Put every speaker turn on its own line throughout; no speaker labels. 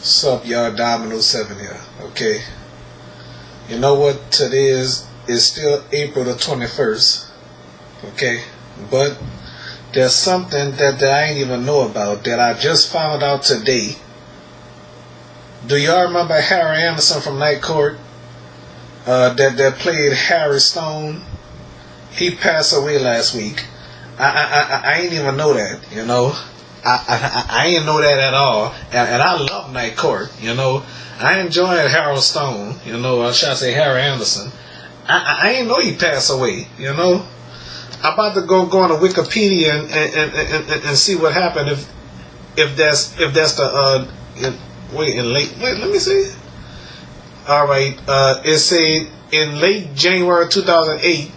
Sup, y'all? Dominoes 7 here. Okay. You know what today is? It's still April the 21st. Okay. But there's something that I ain't even know about that I just found out today. Do y'all remember Harry Anderson from Night Court? That played Harry Stone? He passed away last week. I ain't even know that, you know. I ain't know that at all, and I love Night Court, you know. I enjoyed Harold Stone, you know, or should I say Harry Anderson. I ain't know he passed away, you know. I'm about to go on to Wikipedia and see what happened if that's the let me see. All right, it said in late January 2008,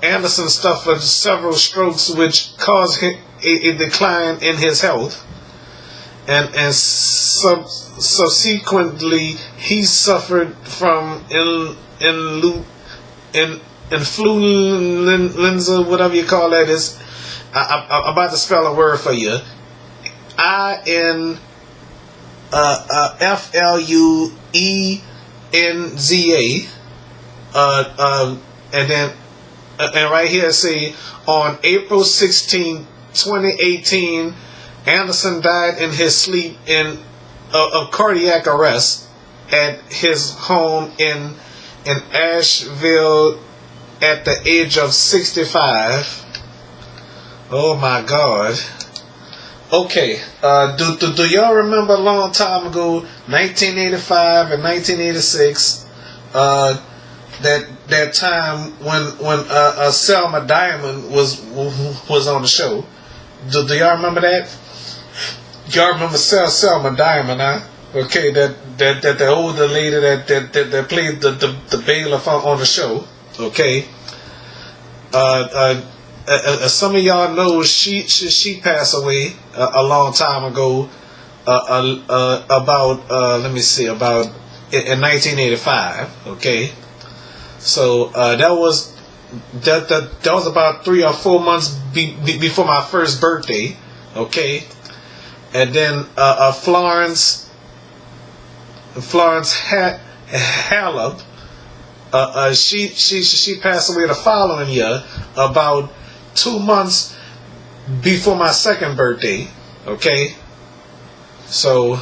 Anderson suffered several strokes which caused him a decline in his health, and subsequently he suffered from influenza, whatever you call that is. I'm about to spell a word for you. influenza, and right here say on April 16, 2018, Anderson died in his sleep of cardiac arrest at his home in Asheville at the age of 65. Oh my God. Okay, do y'all remember a long time ago, 1985 and 1986, that time when Selma Diamond was on the show? Do y'all remember that? Y'all remember Selma Diamond, huh? Okay, that the older lady that played the bailiff on the show. Okay. Some of y'all know she passed away a long time ago. About let me see, about in 1985. Okay. So that was about 3 or 4 months before my first birthday, okay. And then Florence Hallop, she passed away the following year, about 2 months before my second birthday, okay. So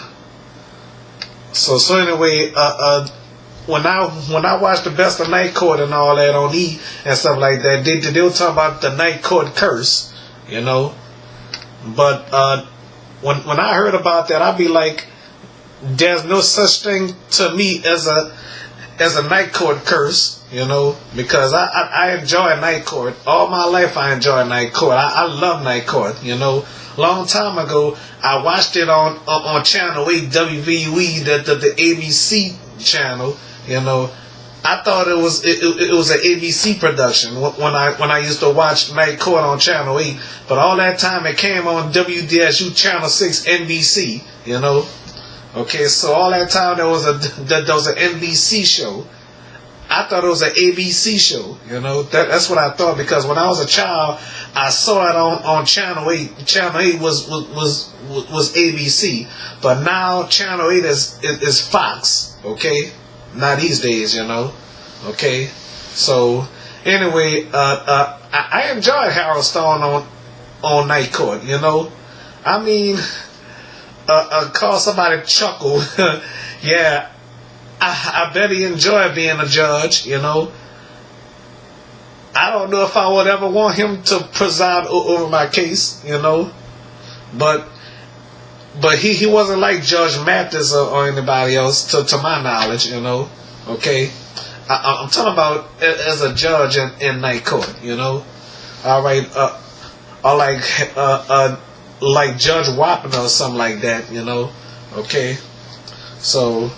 anyway, when I watched the Best of Night Court and all that on E and stuff like that, they were talking about the Night Court curse, you know. But when I heard about that, I'd be like, there's no such thing to me as a Night Court curse, you know, because I enjoy Night Court. All my life I enjoy Night Court. I love Night Court, you know. Long time ago, I watched it on Channel 8 WVUE, the ABC channel. You know, I thought it was an ABC production when I used to watch Night Court on Channel 8. But all that time it came on WDSU Channel 6 NBC. You know, okay. So all that time there was an NBC show. I thought it was an ABC show. You know, that's what I thought, because when I was a child, I saw it on Channel 8. Channel 8 was ABC, but now Channel 8 is Fox. Okay. Not these days, you know. Okay. So anyway, I enjoyed Harold Stone on Night Court, you know. I mean, call somebody chuckle. Yeah, I bet he enjoyed being a judge, you know. I don't know if I would ever want him to preside over my case, you know. But he wasn't like Judge Mathis or anybody else, to my knowledge, you know. Okay, I'm talking about as a judge in Night Court, you know. All right, or like Judge Wapner or something like that, you know. Okay, so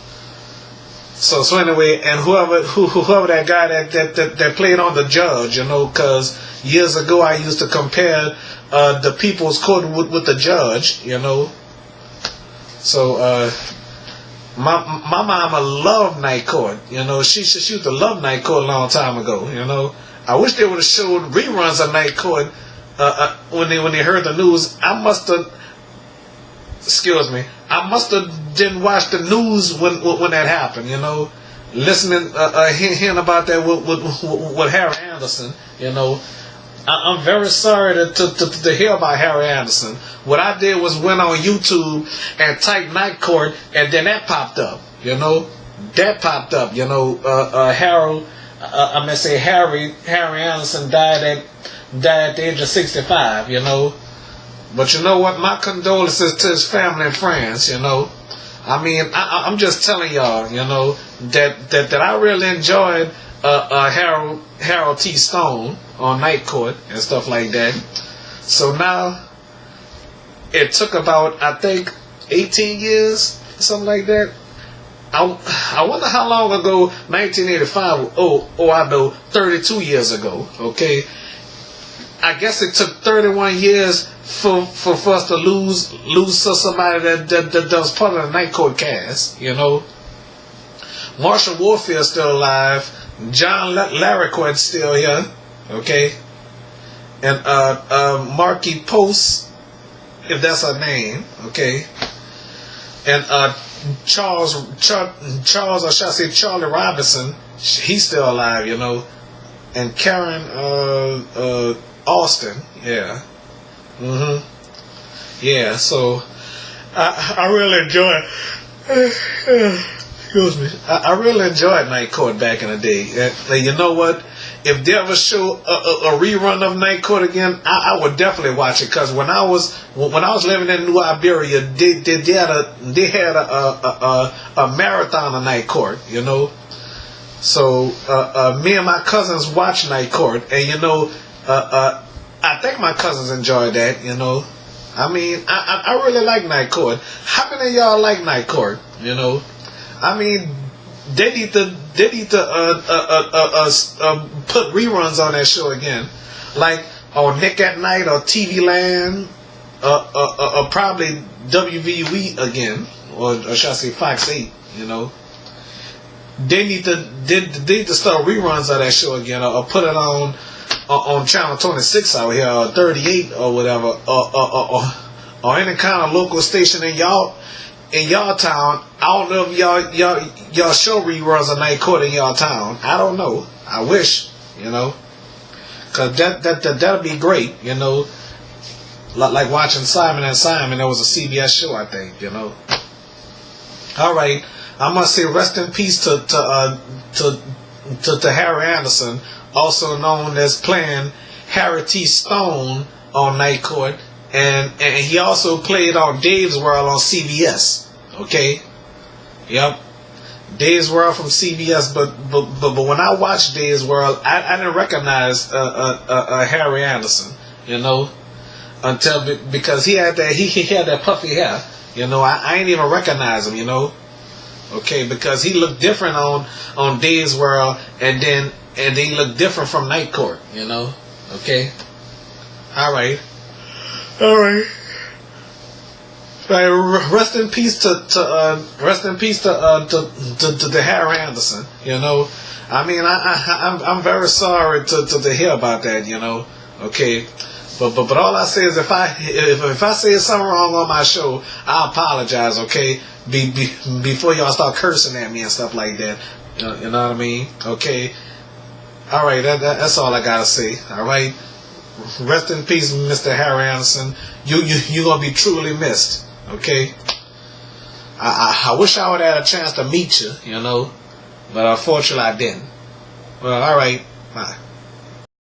anyway, and whoever that guy that played on the judge, you know, because years ago I used to compare the People's Court with the judge, you know. So my mama loved Night Court, you know. She used to love Night Court a long time ago, you know. I wish they would have showed reruns of Night Court when they heard the news. I must have excuse me, I must have didn't watch the news when that happened, you know, listening, hearing about that with Harry Anderson, you know. I'm very sorry to hear about Harry Anderson. What I did was went on YouTube and typed Night Court, and then that popped up, you know. That popped up, you know. Harry Anderson died at the age of 65, you know. But you know what? My condolences to his family and friends, you know. I mean, I'm just telling y'all, you know, that I really enjoyed Harold T. Stone on Night Court and stuff like that. So now it took about, I think, 18 years, something like that. I wonder how long ago 1985. I know, 32 years ago. Okay, I guess it took 31 years for us to lose somebody that was part of the Night Court cast. You know, Marshall Warfield's still alive. John Larroquette's still here. Okay, and Markie Post, if that's her name. Okay, and Charles, or should I say Charlie Robinson? He's still alive, you know, and Karen Austin, yeah, yeah. So I really enjoyed. Excuse me. I really enjoyed Night Court back in the day. And you know what? If they ever show a rerun of Night Court again, I would definitely watch it. Because when I was living in New Iberia, they had a marathon of Night Court, you know. So me and my cousins watched Night Court, and you know, I think my cousins enjoyed that, you know. I mean, I really like Night Court. How many of y'all like Night Court? You know, I mean, they need to put reruns on that show again, like on Nick at Night or TV Land, or probably WVUE again, or should I say Fox 8? You know, they need to start reruns of that show again, or put it on channel 26 out here, or 38 or whatever, or any kind of local station in y'all town. I don't know if y'all show reruns of Night Court in y'all town. I don't know. I wish, you know, cause that'd be great, you know, like watching Simon and Simon. That was a CBS show, I think, you know. All right, I must say rest in peace to Harry Anderson, also known as playing Harry T. Stone on Night Court, and he also played on Dave's World on CBS. Okay, yep, Dave's World from CBS. But when I watched Dave's World, I didn't recognize Harry Anderson, you know, until because he had that puffy hair, you know. I ain't even recognize him, you know. Okay, because he looked different on Dave's World, and then he looked different from Night Court, you know. Okay, all right. Rest in peace to Harry Anderson. You know, I mean, I'm very sorry to hear about that. You know, okay, but all I say is if I say something wrong on my show, I apologize. Okay, before y'all start cursing at me and stuff like that. You know what I mean? Okay, all right. That's all I gotta say. All right. Rest in peace, Mr. Harry Anderson. You gonna be truly missed. Okay. I wish I would have had a chance to meet you, you know, but unfortunately I didn't. Well, all right. Bye.